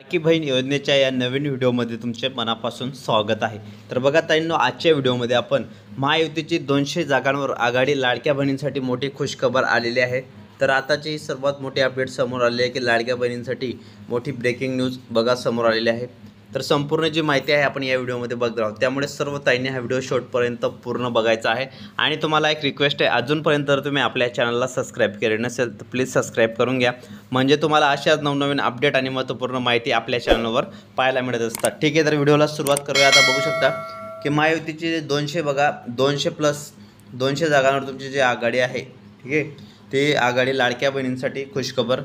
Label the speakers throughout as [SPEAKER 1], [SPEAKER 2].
[SPEAKER 1] लाडकी बहीण योजनेच्या या नवीन व्हिडिओमध्ये तुमचे मनापासून स्वागत आहे। तर बघा ताईंनो, आजच्या व्हिडिओमध्ये आपण महायुतीची 200 जागांवर आघाडी, लाडक्या बहिणींसाठी मोठी खुशखबर आलेली आहे। तर आताची ही सर्वात मोठी अपडेट समोर आली आहे की लाडक्या बहिणींसाठी मोठी ब्रेकिंग न्यूज बघा समोर आलेली आहे। तर संपूर्ण जी माहिती आहे आपण या व्हिडिओमध्ये बघणार आहोत, त्यामुळे सर्व ताईंनी हा व्हिडिओ शेवटपर्यंत पूर्ण बघायचा आहे। आणि तुम्हाला एक रिक्वेस्ट आहे, अजूनपर्यंत जर तुम्ही आपल्या चॅनलला सबस्क्राइब केले नसेल तर प्लीज सबस्क्राइब करून घ्या, म्हणजे तुम्हाला अशाच नवनवीन अपडेट आणि महत्त्वपूर्ण माहिती आपल्या चॅनलवर पाहायला मिळत असतात। ठीक आहे, तर व्हिडिओला सुरुवात करूया। आता बघू शकता की महायुतीची 200 बघा 200 प्लस 200 जागांवर तुमची जी आघाडी आहे, ठीक आहे, ती आघाडी लाडक्या बहिणींसाठी खुशखबर।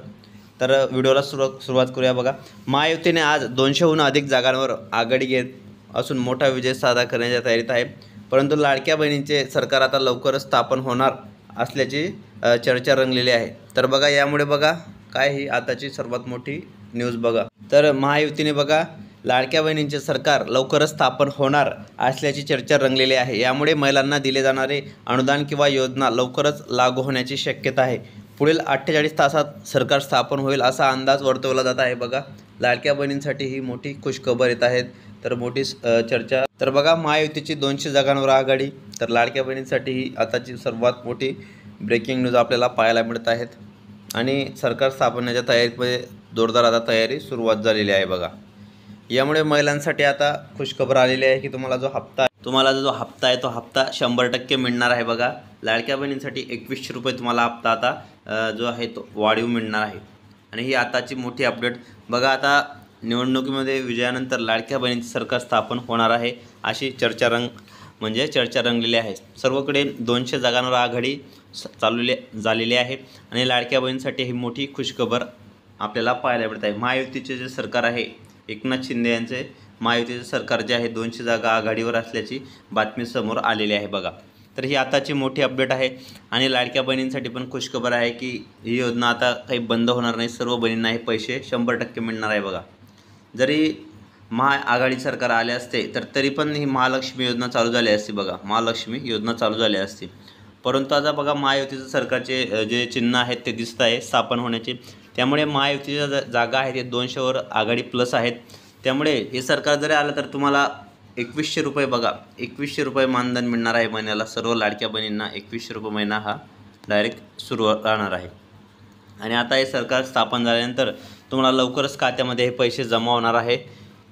[SPEAKER 1] तर व्हिडिओला सुरुवात करूया। बघा, महायुतीने आज 200हून अधिक जागांवर आघाडी घेत असून मोठा विजय साधा करण्याच्या तयारीत आहे। परंतु लाडक्या बहिणींचे सरकार आता लवकरच स्थापन होणार असल्याची चर्चा रंगलेली आहे। तर बघा, यामुळे बघा काय ही आताची सर्वात मोठी न्यूज बघा। तर महायुतीने बघा लाडक्या बहिणींचे सरकार लवकरच स्थापन होणार असल्याची चर्चा रंगलेली आहे। यामुळे महिलांना दिले जाणारे अनुदान किंवा योजना लवकरच लागू होण्याची शक्यता आहे। पुढील 48 तासात सरकार स्थापन होईल असा अंदाज वर्तवला जात आहे। बघा, लाडक्या बहिणींसाठी ही मोठी खुशखबर येत आहेत। तर मोठी चर्चा। तर बघा, महायुतीची 200 जागांवर आघाडी, तर लाडक्या बहिणींसाठी ही आताची सर्वात मोठी ब्रेकिंग न्यूज आपल्याला पाहायला मिळत आहेत। आणि सरकार स्थापनेच्या तयारीमध्ये जोरदार आता तयारी सुरुवात झालेली आहे। बघा, यामुळे महिलांसाठी आता खुशखबर आलेली आहे की तुम्हाला जो हप्ता आहे तो हप्ता 100% मिळणार आहे। बघा, लाडक्या बहिणींसाठी 2100 रुपये तुम्हाला हप्ता आता जो आहे तो वाढीव मिळणार आहे। आणि ही आताची मोठी अपडेट बघा। आता निवडणुकीमध्ये विजयानंतर लाडक्या बहिणींचे सरकार स्थापन होणार आहे अशी चर्चा रंगलेली आहे। सर्वकडे 200 जागांवर आघाडी झालेली आहे आणि लाडक्या बहिणींसाठी ही मोठी खुशखबर आपल्याला पाहायला मिळत आहे। महायुतीचे जे सरकार आहे, एकनाथ शिंदे यांचे महायुतीचे सरकार जे आहे 200 जागा आघाडीवर असल्याची बातमी समोर आलेली आहे। बघा, तर ही आताची मोठी अपडेट आहे। आणि लाडक्या बहिणींसाठी पण खुशखबर आहे की ही योजना आता काही बंद होणार नाही, सर्व बहिणींना हे पैसे 100% मिळणार आहे। बघा, जरी महाआघाडी सरकार आले असते तर तरी पण ही महालक्ष्मी योजना चालू झाली असती। बघा, महालक्ष्मी योजना चालू झाली असती, परंतु आता बघा महायुतीचं सरकारचे जे चिन्ह आहेत ते दिसत आहे स्थापन होण्याचे। त्यामुळे महायुतीच्या जागा आहेत ते 200वर आघाडी प्लस आहेत। त्यामुळे हे सरकार जरी आलं तर तुम्हाला 2100 रुपये, बघा 2100 रुपये मानधन मिळणार आहे महिन्याला। सर्व लाडक्या बहिणींना 2100 रुपये महिना हा डायरेक्ट सुरू राहणार आहे। आणि आता हे सरकार स्थापन झाल्यानंतर तुम्हाला लवकरच खात्यामध्ये हे पैसे जमा होणार आहे।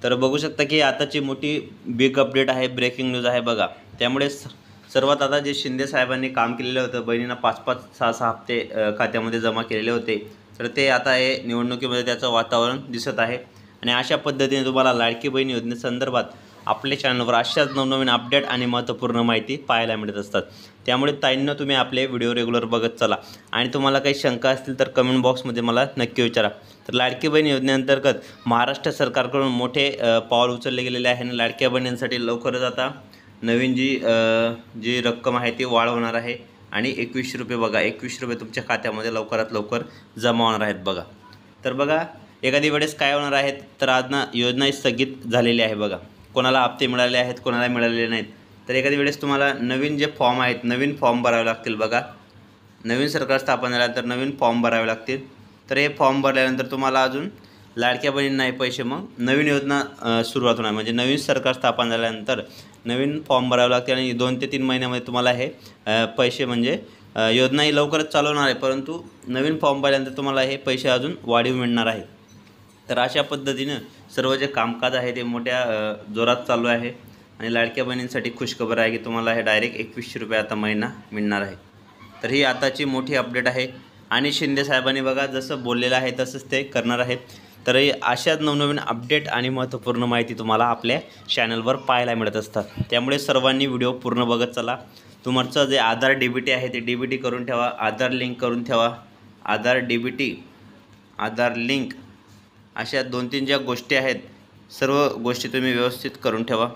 [SPEAKER 1] तर बघू शकता की आताची मोठी बिग अपडेट आहे, ब्रेकिंग न्यूज आहे। बघा, त्यामुळे सर्वात आता जे शिंदे साहेबांनी काम केलेलं होतं, बहिणींना 5-5, 6-6 हप्ते खात्यामध्ये जमा केलेले होते, तर ते आता हे निवडणुकीमध्ये त्याचं वातावरण दिसत आहे। आणि अशा पद्धतीने तुम्हाला लाडकी बहीण योजनेसंदर्भात आपल्या चॅनलवर अशाच नवनवीन अपडेट आणि महत्त्वपूर्ण माहिती पाहायला मिळत असतात। त्यामुळे ताईंनो, तुम्ही आपले व्हिडिओ रेग्युलर बघत चला। आणि तुम्हाला काही शंका असतील तर कमेंट बॉक्समध्ये मला नक्की विचारा। तर लाडकी बहीण योजनेअंतर्गत महाराष्ट्र सरकारकडून मोठे पाऊल उचलले गेलेले आहे आणि लाडक्या बहिणींसाठी लवकरच आता नवीन जी रक्कम आहे ती वाढवणार आहे। आणि 2100 रुपये, बघा 2100 रुपये तुमच्या खात्यामध्ये लवकरात लवकर जमा होणार आहेत। बघा, तर बघा एखादी वेळेस काय होणार आहेत, तर आज योजना स्थगित झालेली आहे। बघा, कोणाला हप्ते मिळाले आहेत, कोणाला मिळालेले नाहीत। तर एखादी वेळेस तुम्हाला नवीन जे फॉर्म आहेत, नवीन फॉर्म भरावे लागतील। बघा, नवीन सरकार स्थापन झाल्यानंतर नवीन फॉर्म भरावे लागतील। तर हे फॉर्म भरल्यानंतर तुम्हाला अजून लाडक्या बहिणींना हे पैसे मग नवीन योजना सुरुवात होणार, म्हणजे नवीन सरकार स्थापन झाल्यानंतर नवीन फॉर्म भरावे लागतील। आणि 2 ते 3 महिन्यामध्ये तुम्हाला हे पैसे म्हणजे योजना ही लवकरच चालू होणार आहे, परंतु नवीन फॉर्म भरल्यानंतर तुम्हाला हे पैसे अजून वाढीव मिळणार आहे। तर अशा पद्धतीनं सर्व जे कामकाज आहे ते मोठ्या जोरात चालू आहे। आणि लाडक्या बहिणींसाठी खुशखबर आहे की तुम्हाला हे डायरेक्ट 2100 रुपये आता महिना मिळणार आहे। तर ही आताची मोठी अपडेट आहे। आणि शिंदे साहेबांनी बघा जसं बोललेलं आहे तसंच ते करणार आहेत। तर अशाच नवनवीन अपडेट आणि महत्त्वपूर्ण माहिती तुम्हाला आपल्या चॅनलवर पाहायला मिळत असतात। त्यामुळे सर्वांनी व्हिडिओ पूर्ण बघत चला। तुमचं जे आधार DBT आहे ते DBT करून ठेवा, आधार लिंक करून ठेवा, आधार DBT, आधार लिंक, अशा 2-3 ज्या गोष्टी आहेत, सर्व गोष्टी तुम्ही व्यवस्थित करून ठेवा,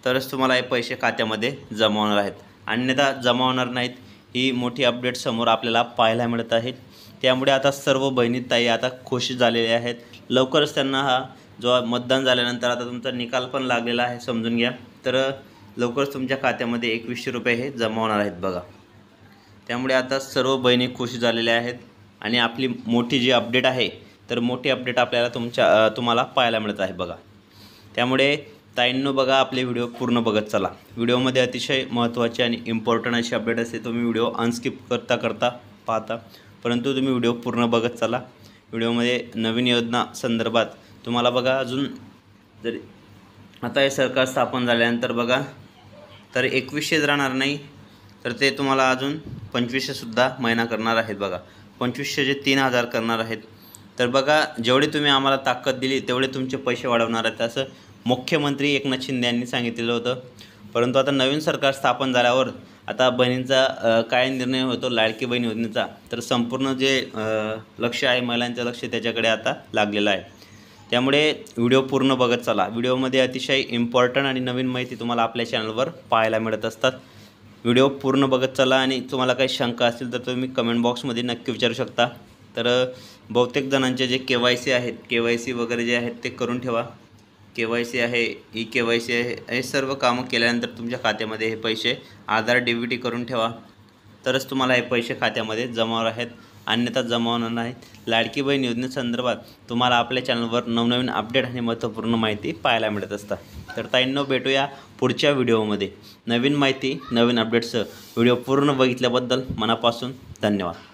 [SPEAKER 1] तरच तुम्हाला हे पैसे खात्यामध्ये जमा होणार आहेत, अन्यथा जमा होणार नाहीत। ही मोठी अपडेट समोर आपल्याला पाहायला मिळत आहे। त्यामुळे आता सर्व बहिणी ताई आता खुश झालेल्या आहेत। लवकरच त्यांना हा जो मतदान झाल्यानंतर आता तुमचा निकाल पण लागलेला आहे, समजून घ्या। तर लवकरच तुमच्या खात्यामध्ये 2100 रुपये हे जमा होणार आहेत। बघा, त्यामुळे आता सर्व बहिणी खुश झालेल्या आहेत। आणि आपली मोठी जी अपडेट आहे तर मोठी अपडेट आपल्याला तुम्हाला पाहायला मिळत आहे बघा. त्यामुळे ताईंनो बघा आपले व्हिडिओ पूर्ण बघत चला. व्हिडिओमध्ये अतिशय महत्त्वाची आणि इम्पॉर्टंट अशी अपडेट असते. तुम्ही व्हिडिओ अनस्किप करता पाहता, परंतु तुम्ही व्हिडिओ पूर्ण बघत चला. व्हिडिओमध्ये नवीन योजना संदर्भात तुम्हाला बघा अजून जर आता हे सरकार स्थापन झाल्यानंतर बघा तर 2100 राहणार नाही, तर ते तुम्हाला अजून 2500सुद्धा महिना करणार आहेत बघा. 2500 3000 करणार आहेत. तर बघा जेवढे तुम्ही आम्हाला ताकद दिली तेवढे तुमचे पैसे वाढवणार आहेत असं मुख्यमंत्री एकनाथ शिंदे यांनी सांगितलेलं होतं. परंतु आता नवीन सरकार स्थापन झाल्यावर आता बहिणींचा काय निर्णय होतो लाडकी बहीण योजनेचा, तर संपूर्ण जे लक्ष आहे महिलांचं लक्ष त्याच्याकडे आता लागलेलं आहे. त्यामुळे व्हिडिओ पूर्ण बघत चला. व्हिडिओमध्ये अतिशय इम्पॉर्टंट आणि नवीन माहिती तुम्हाला आपल्या चॅनलवर पाहायला मिळत असतात. व्हिडिओ पूर्ण बघत चला आणि तुम्हाला काही शंका असतील तर तुम्ही कमेंट बॉक्समध्ये नक्की विचारू शकता. तर बहुतेक जणांचे जे KYC आहेत, KYC वगैरे जे आहेत ते करून ठेवा. KYC आहे, eKYC आहे, हे सर्व कामं केल्यानंतर तुमच्या खात्यामध्ये हे पैसे आधार DBT करून ठेवा, तरच तुम्हाला हे पैसे खात्यामध्ये जमा आहेत, अन्यथा जमा होणार नाही. लाडकी बहीण योजनेसंदर्भात तुम्हाला आपल्या चॅनलवर नवनवीन अपडेट आणि महत्त्वपूर्ण माहिती पाहायला मिळत असतात. तर ताईंनो भेटूया पुढच्या व्हिडिओमध्ये नवीन माहिती नवीन अपडेट्स. व्हिडिओ पूर्ण बघितल्याबद्दल मनापासून धन्यवाद.